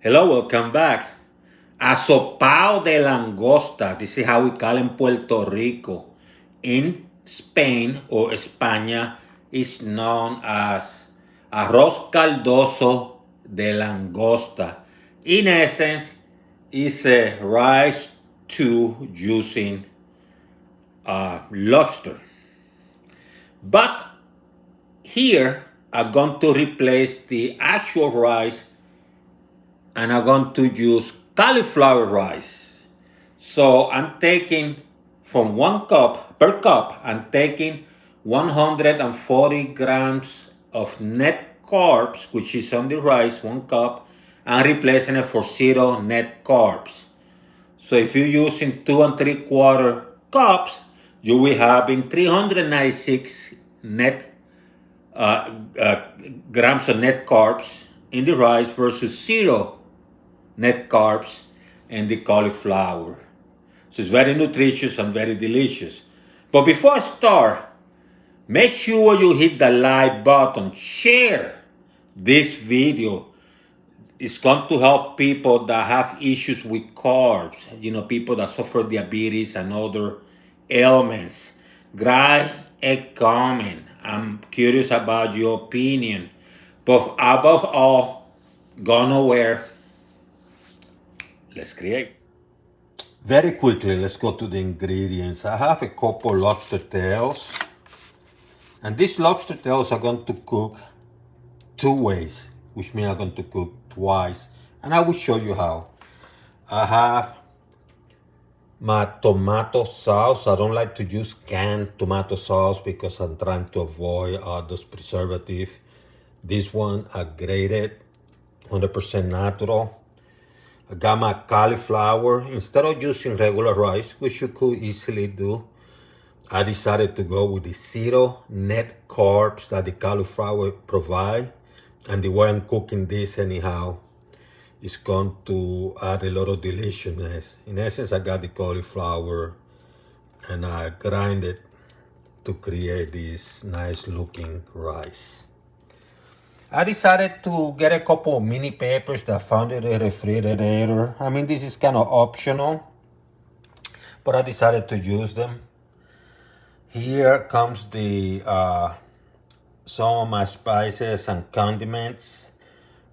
Hello, welcome back. Asopao de langosta. This is how we call in Puerto Rico. In Spain or España, is known as arroz caldozo de langosta. In essence, it's a rice stew using lobster. But here, I'm going to replace the actual rice and I'm going to use cauliflower rice. So I'm taking from 1 cup per cup, I'm taking 140 grams of net carbs, which is on the rice, 1 cup, and replacing it for 0 net carbs. So if you're using 2 and 3/4 cups, you will have in 396 net uh, uh, grams of net carbs in the rice versus 0 net carbs in the cauliflower. So it's very nutritious and very delicious. But before I start, make sure you hit the like button, share this video. It's going to help people that have issues with carbs, people that suffer diabetes and other ailments. Write a comment. I'm curious about your opinion. But above all, go nowhere. Let's create. Very quickly, let's go to the ingredients. I have a couple lobster tails. And these lobster tails are going to cook 2 ways, which means I'm going to cook twice. And I will show you how. I have my tomato sauce. I don't like to use canned tomato sauce because I'm trying to avoid those preservatives. This one I grated, 100% natural. I got my cauliflower. Instead of using regular rice, which you could easily do, I decided to go with the 0 net carbs that the cauliflower provide. And the way I'm cooking this anyhow is going to add a lot of deliciousness. In essence, I got the cauliflower and I grind it to create this nice looking rice. I decided to get a couple of mini peppers that I found in the refrigerator. I mean, this is kind of optional, but I decided to use them. Here comes the some of my spices and condiments.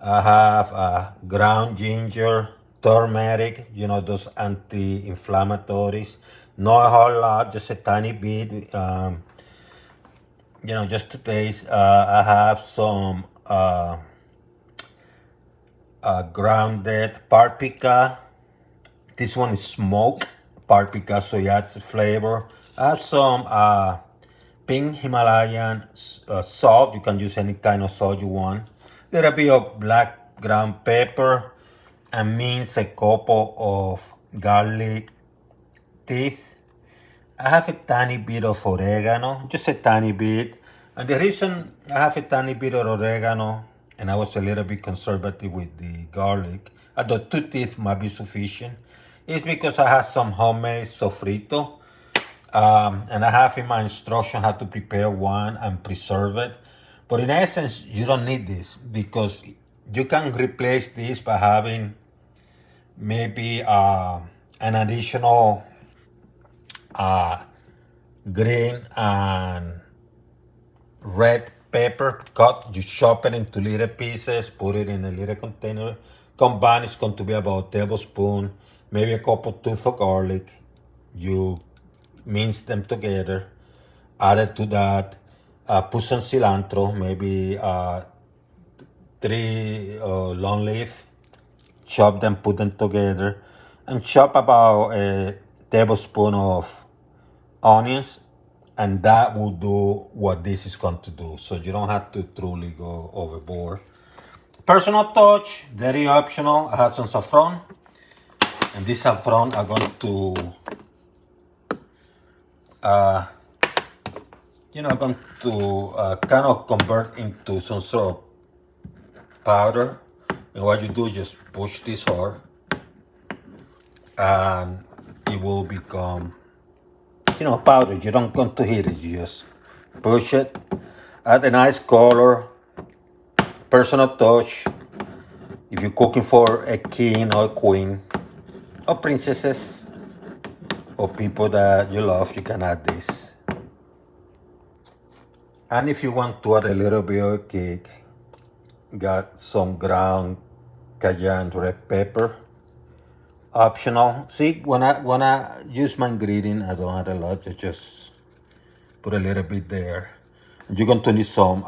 I have ground ginger, turmeric, those anti-inflammatories. Not a whole lot, just a tiny bit, just to taste. I have some grounded paprika. This one is smoked paprika, so it adds flavor. I have some pink Himalayan salt. You can use any kind of salt you want. Little bit of black ground pepper, and mince a couple of garlic teeth. I have a tiny bit of oregano, just a tiny bit. And the reason I have a tiny bit of oregano, and I was a little bit conservative with the garlic, although 2 teeth might be sufficient, is because I have some homemade sofrito. And I have in my instruction how to prepare one and preserve it. But in essence, you don't need this because you can replace this by having maybe an additional green and red pepper cut. You chop it into little pieces, put it in a little container. Combined, it's going to be about a tablespoon, maybe a couple tooth of garlic. You mince them together, add it to that, put some cilantro, maybe 3 long leaf, chop them, put them together, and chop about a tablespoon of onions, and that will do what this is going to do. So you don't have to truly go overboard. Personal touch, very optional. I have some saffron, and this saffron I'm going to I'm going to kind of convert into some sort of powder. And what you do, just push this hard, and it will become, powder. You don't going to hit it. You just push it. Add a nice color, personal touch. If you're cooking for a king or a queen or princesses or people that you love, you can add this. And if you want to add a little bit of kick, got some ground cayenne red pepper. Optional. See, when I use my ingredient, I don't add a lot. I just put a little bit there. And you're going to need some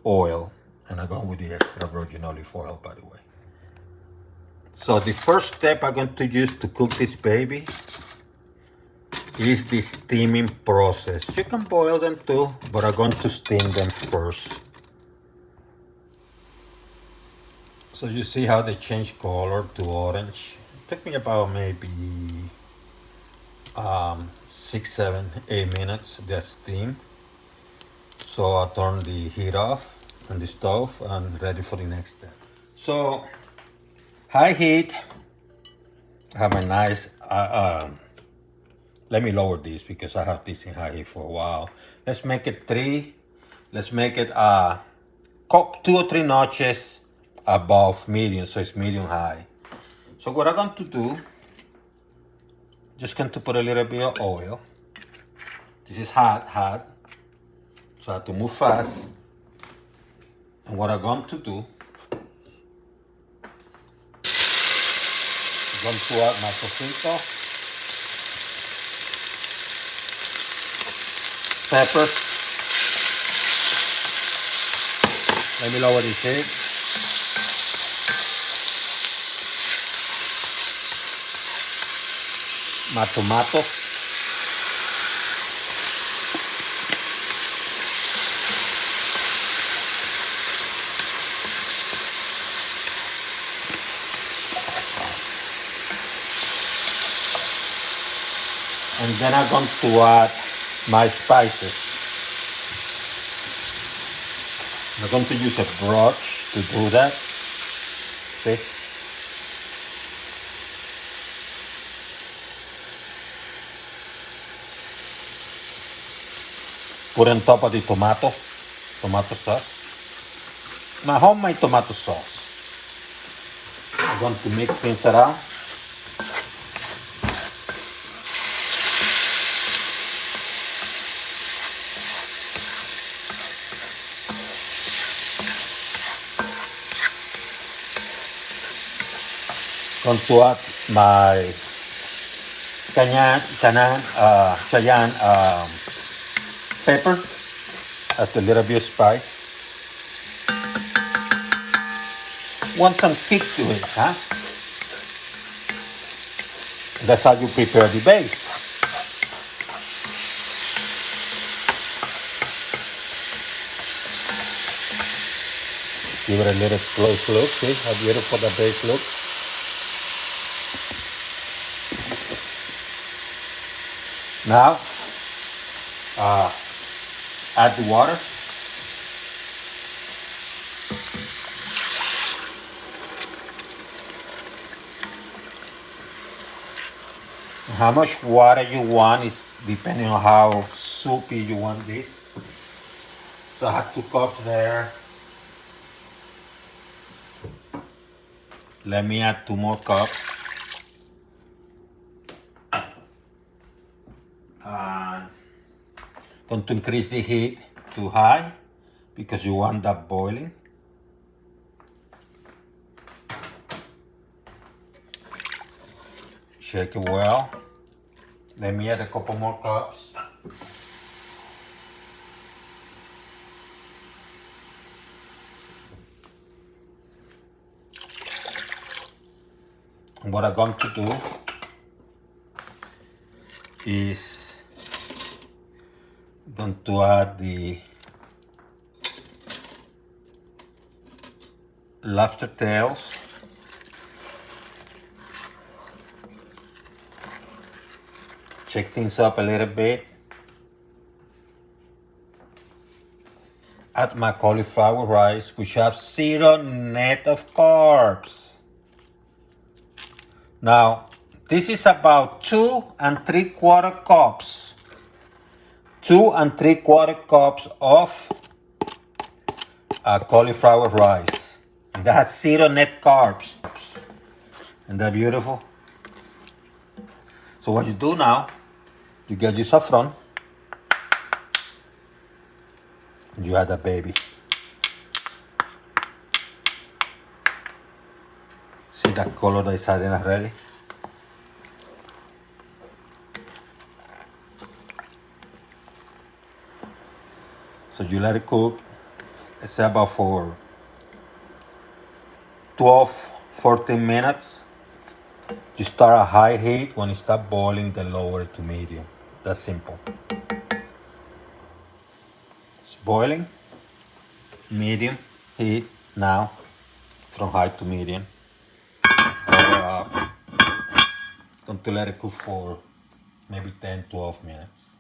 oil, and I'm going with the extra virgin olive oil, by the way. So the first step I'm going to use to cook this baby is the steaming process. You can boil them too, but I'm going to steam them first. So you see how they change color to orange. It took me about maybe 6, 7, 8 minutes to steam. So I turn the heat off on the stove and ready for the next step. So high heat. I have a nice. Let me lower this because I have this in high heat for a while. Let's make it 3. Let's make it 2 or 3 notches above medium, so it's medium high. So what I'm going to do, just going to put a little bit of oil. This is hot, so I have to move fast. And what I'm going to do, I'm going to add my tocino, pepper. Let me lower this heat. My tomato. And then I'm going to add my spices. I'm going to use a brush to do that. See? Put on top of the tomato sauce. My homemade tomato sauce. I'm going to mix things around. Going to add my cayenne pepper, add a little bit of spice. Want some kick to it, huh? That's how you prepare the base. Give it a little close look, see how beautiful the base looks. Now, add the water. How much water you want is depending on how soupy you want this. So I have 2 cups there. Let me add 2 more cups. Going to increase the heat to high because you want that boiling. Shake it well. Let me add a couple more cups. And what I'm going to do is going to add the lobster tails. Check things up a little bit. Add my cauliflower rice, which have 0 net of carbs. Now, this is about 2 3/4 cups. 2 3/4 cups of cauliflower rice. And that has zero net carbs. Isn't that beautiful? So what you do now, you get your saffron. And you add the baby. See that color that is adding already? So you let it cook. It's about for 12, 14 minutes. You start at high heat. When it starts boiling, then lower it to medium. That's simple. It's boiling. Medium heat now. From high to medium. Cover up. Going to let it cook for maybe 10, 12 minutes.